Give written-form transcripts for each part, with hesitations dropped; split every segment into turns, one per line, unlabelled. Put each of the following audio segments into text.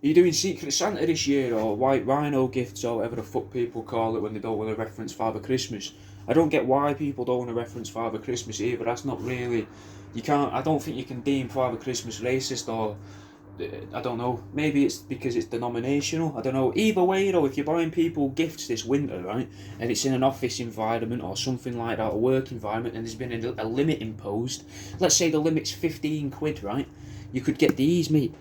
Are you doing Secret Santa this year, or White Rhino gifts, or whatever the fuck people call it when they don't want to reference Father Christmas? I don't get why people don't want to reference Father Christmas either. That's not really. You can't. I don't think you can deem Father Christmas racist, or I don't know. Maybe it's because it's denominational. I don't know. Either way, though, if you're buying people gifts this winter, right, and it's in an office environment or something like that, a work environment, and there's been a limit imposed. Let's say the limit's 15 quid, right? You could get these, mate.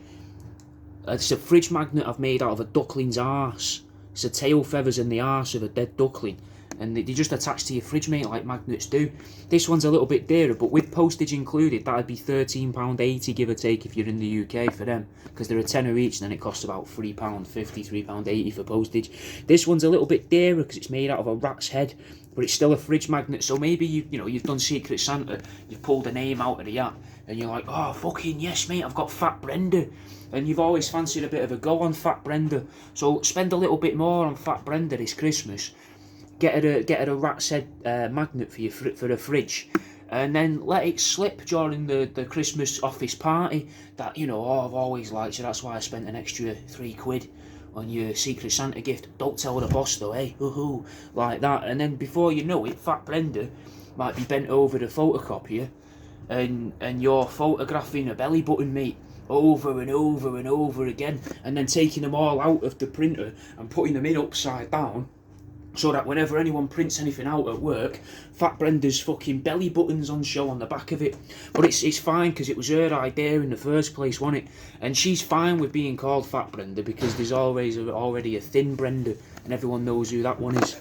It's a fridge magnet I've made out of a duckling's arse. It's the tail feathers and the arse of a dead duckling. And they just attach to your fridge, mate, like magnets do. This one's a little bit dearer, but with postage included, that'd be £13.80, give or take, if you're in the UK for them. Because they're a tenner each, and then it costs about £3.50, £3.80 for postage. This one's a little bit dearer because it's made out of a rat's head, but it's still a fridge magnet. So maybe you've done Secret Santa, you've pulled a name out of the hat, and you're like, oh, fucking yes, mate, I've got Fat Brenda. And you've always fancied a bit of a go on Fat Brenda. So spend a little bit more on Fat Brenda this Christmas. Get her a rat's head magnet for the fridge, and then let it slip during the Christmas office party that, oh, I've always liked you, that's why I spent an extra £3 on your Secret Santa gift. Don't tell the boss though, eh? Hoo-hoo. Like that. And then before you know it, Fat Brenda might be bent over the photocopier, and you're photographing a belly button, mate, over and over and over again, and then taking them all out of the printer and putting them in upside down, so that whenever anyone prints anything out at work, Fat Brenda's fucking belly button's on show on the back of it. But it's fine, because it was her idea in the first place, wasn't it? And she's fine with being called Fat Brenda, because there's always already a Thin Brenda, and everyone knows who that one is.